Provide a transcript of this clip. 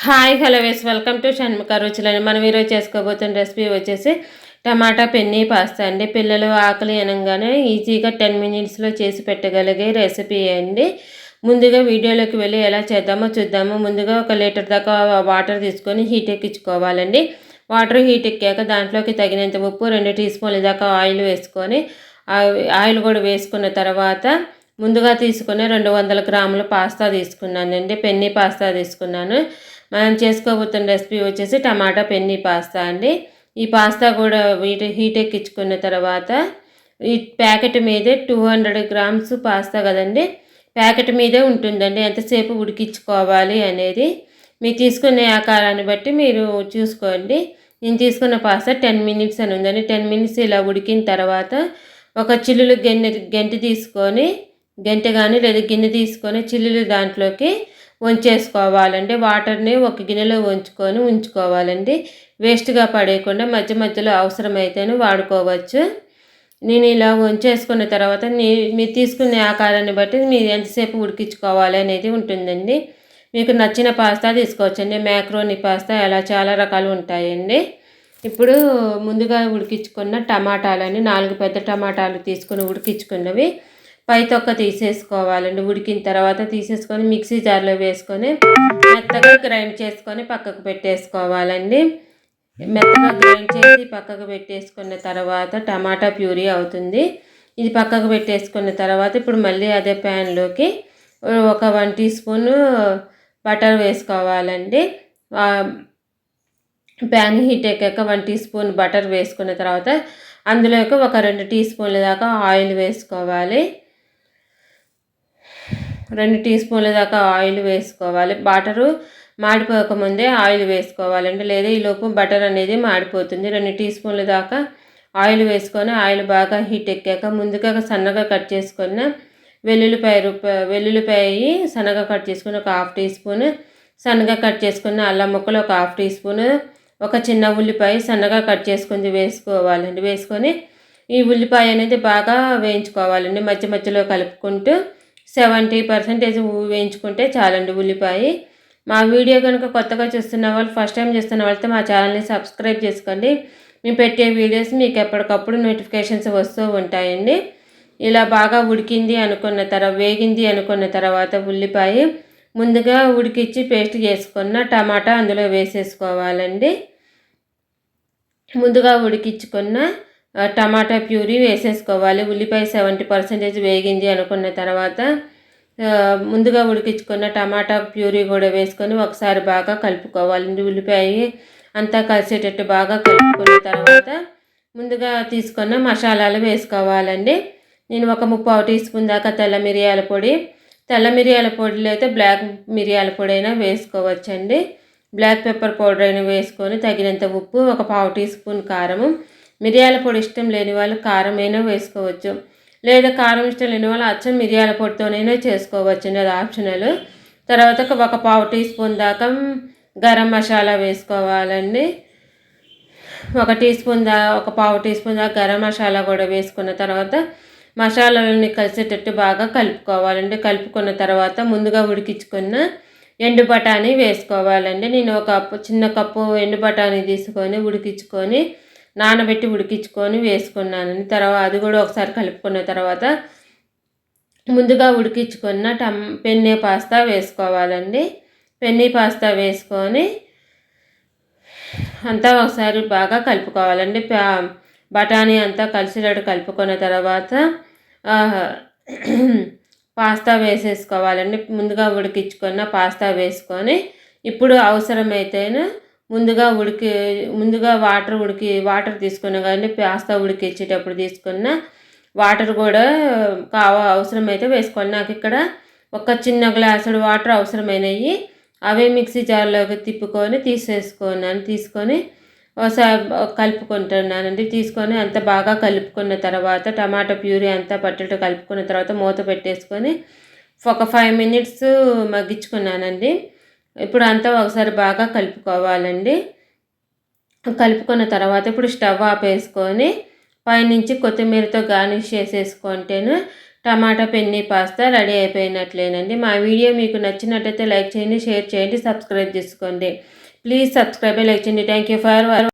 Hi hello welcome to Shanmukha రుచులని. మనం ఈరోజు చేసుకోబోతున్న రెసిపీ వచ్చేసి టమాటా పెన్నీ పాస్తా అండి. పిల్లలు ఆకలి అనగానే ఈజీగా 10 మినిట్స్లో చేసి పెట్టగలిగే రెసిపీ అండి. ముందుగా వీడియోలోకి వెళ్ళి ఎలా చేద్దామో చూద్దాము. ముందుగా 1 లీటర్ దాకా వాటర్ తీసుకొని హీట్ ఎక్కించుకోవాలండి. వాటర్ హీట్ ఎక్కాక దాంట్లోకి తగినంత ఉప్పు, 2 టీ స్పూన్ల దాకా ఆయిల్ వేసుకొని ఆయిల్ కూడా వేసుకున్న తర్వాత ముందుగా తీసుకుని 200 గ్రాముల పాస్తా తీసుకున్నానండి. పెన్నీ పాస్తా తీసుకున్నాను. మనం చేసుకోబోతున్న రెసిపీ వచ్చేసి టమాటా పెన్నీ పాస్తా అండి. ఈ పాస్తా కూడా హీట్ ఎక్కించుకున్న తర్వాత ఈ ప్యాకెట్ మీదే 200 గ్రామ్స్ పాస్తా కదండి, ప్యాకెట్ మీదే ఉంటుందండి ఎంతసేపు ఉడికించుకోవాలి అనేది. మీరు తీసుకునే ఆకారాన్ని బట్టి మీరు చూసుకోండి. నేను తీసుకున్న పాస్తా 10 మినిట్స్ అని ఉందండి. 10 మినిట్స్ ఇలా ఉడికిన తర్వాత ఒక చిల్లులు గెంటి తీసుకొని, గంటె కానీ లేదా గిన్నె తీసుకొని చిల్లులు దాంట్లోకి వంచేసుకోవాలండి. వాటర్ని ఒక గిన్నెలో ఉంచుకోవాలండి. వేస్ట్గా పడేయకుండా మధ్య మధ్యలో అవసరమైతేనే వాడుకోవచ్చు. నేను ఇలా వంచేసుకున్న తర్వాత మీరు తీసుకునే ఆకారాన్ని బట్టి మీరు ఎంతసేపు ఉడికించుకోవాలి అనేది ఉంటుందండి. మీకు నచ్చిన పాస్తా తీసుకోవచ్చండి. మ్యాక్రోనీ పాస్తా అలా చాలా రకాలు ఉంటాయండి. ఇప్పుడు ముందుగా ఉడికించుకున్న టమాటాలని 4 పెద్ద టమాటాలు తీసుకుని ఉడికించుకున్నవి పై తొక్క తీసేసుకోవాలండి. ఉడికిన తర్వాత తీసేసుకొని మిక్సీ జార్లో వేసుకొని మెత్తగా గ్రైండ్ చేసుకొని పక్కకు పెట్టేసుకోవాలండి. మెత్తగా గ్రైండ్ చేసి పక్కకు పెట్టేసుకున్న తర్వాత టమాటా ప్యూరీ అవుతుంది. ఇది పక్కకు పెట్టేసుకున్న తర్వాత ఇప్పుడు మళ్ళీ అదే ప్యాన్లోకి ఒక 1 టీ స్పూన్ బటర్ వేసుకోవాలండి. ప్యాన్ హీట్ ఎక్కాక 1 టీ స్పూన్ బటర్ వేసుకున్న తర్వాత అందులోకి ఒక 2 టీ స్పూన్ల దాకా ఆయిల్ వేసుకోవాలి. 2 టీ స్పూన్ల దాకా ఆయిల్ వేసుకోవాలి. బటరు మాడిపోకముందే ఆయిల్ వేసుకోవాలండి, లేదా ఈలోపు బటర్ అనేది మాడిపోతుంది. 2 టీ స్పూన్ల దాకా ఆయిల్ వేసుకొని ఆయిల్ బాగా హీట్ ఎక్కాక ముందుగా సన్నగా కట్ చేసుకున్న వెల్లుల్లిపాయ సన్నగా కట్ చేసుకుని ఒక 1/2 టీ స్పూన్, సన్నగా కట్ చేసుకున్న అల్లం ముక్కలు ఒక 1/2 టీ స్పూన్, ఒక చిన్న ఉల్లిపాయ సన్నగా కట్ చేసుకొని వేసుకోవాలండి. వేసుకొని ఈ ఉల్లిపాయ అనేది బాగా వేయించుకోవాలండి. మధ్య మధ్యలో కలుపుకుంటూ 70% వేయించుకుంటే చాలండి ఉల్లిపాయ. మా వీడియో కనుక కొత్తగా చూస్తున్న వాళ్ళు, ఫస్ట్ టైం చూస్తున్న వాళ్ళతో మా ఛానల్ని సబ్స్క్రైబ్ చేసుకోండి. మేము పెట్టే వీడియోస్ మీకు ఎప్పటికప్పుడు నోటిఫికేషన్స్ వస్తూ ఉంటాయండి. ఇలా బాగా ఉడికింది అనుకున్న వేగింది అనుకున్న తర్వాత ఉల్లిపాయ ముందుగా ఉడికించి పేస్ట్ చేసుకున్న టమాటా అందులో వేసేసుకోవాలండి. ముందుగా ఉడికించుకున్న టమాటా ప్యూరీ వేసేసుకోవాలి. ఉల్లిపాయ 70% వేగింది అనుకున్న తర్వాత ముందుగా ఉడికించుకున్న టమాటా ప్యూరీ కూడా వేసుకొని ఒకసారి బాగా కలుపుకోవాలండి. ఉల్లిపాయ అంతా కలిసేటట్టు బాగా కలుపుకున్న తర్వాత ముందుగా తీసుకున్న మసాలాలు వేసుకోవాలండి. నేను ఒక 3/4 టీ స్పూన్ దాకా తెల్ల మిరియాల పొడిలో అయితే బ్లాక్ మిరియాల పొడి అయినా వేసుకోవచ్చండి. బ్లాక్ పెప్పర్ పౌడర్ అయినా వేసుకొని తగినంత ఉప్పు, ఒక 1/4 టీ స్పూన్ కారము. మిరియాల పొడి ఇష్టం లేని వాళ్ళు కారం అయినా వేసుకోవచ్చు, లేదా కారం ఇష్టం లేని వాళ్ళు అచ్చం మిరియాల పొడితోనైనా చేసుకోవచ్చండి, అది ఆప్షనల్. తర్వాత ఒక 1/4 టీ స్పూన్ దాకా గరం మసాలా వేసుకోవాలండి. 1 టీ స్పూన్ ఒక 1/4 టీ స్పూన్ దాకా గరం మసాలా కూడా వేసుకున్న తర్వాత మసాలాలని కలిసేటట్టు బాగా కలుపుకోవాలండి. కలుపుకున్న తర్వాత ముందుగా ఉడికించుకున్న ఎండు బఠానీ వేసుకోవాలండి. నేను ఒక చిన్న కప్పు ఎండు బఠానీ తీసుకొని నానబెట్టి ఉడికించుకొని వేసుకున్నానండి. తర్వాత అది కూడా ఒకసారి కలుపుకున్న తర్వాత ముందుగా ఉడికించుకున్న పెన్నీ పాస్తా వేసుకోవాలండి. పెన్నీ పాస్తా వేసుకొని అంతా ఒకసారి బాగా కలుపుకోవాలండి. బఠానీ అంతా కలిసేటట్టు కలుపుకున్న తర్వాత పాస్తా వేసేసుకోవాలండి. ముందుగా ఉడికించుకున్న పాస్తా వేసుకొని ఇప్పుడు అవసరమైతేనే ముందుగా వాటర్ తీసుకున్న కానీ పాస్తా ఉడికించేటప్పుడు తీసుకున్న వాటర్ కూడా అవసరమైతే వేసుకోవాలి. నాకు ఇక్కడ ఒక చిన్న గ్లాసుడు వాటర్ అవసరమైనవి, అవే మిక్సీ జార్లోకి తీసుకొని ఒకసారి కలుపుకుంటున్నానండి. తీసుకొని అంత బాగా కలుపుకున్న తర్వాత టమాటా ప్యూరీ అంతా పట్టేట్టు కలుపుకున్న తర్వాత మూత పెట్టేసుకొని ఒక 5 మినిట్స్ మగ్గించుకున్నానండి. ఇప్పుడు అంతా ఒకసారి బాగా కలుపుకోవాలండి. కలుపుకున్న తర్వాత ఇప్పుడు స్టవ్ ఆపేసుకొని పైనుంచి కొత్తిమీరతో గార్నిష్ చేసేసుకుంటేనే టమాటా పెన్ని పాస్తా రెడీ అయిపోయినట్లేనండి. మా వీడియో మీకు నచ్చినట్టయితే లైక్ చేయండి, షేర్ చేయండి, సబ్స్క్రైబ్ చేసుకోండి. ప్లీజ్ సబ్స్క్రైబ్, లైక్ చేయండి. Thank you for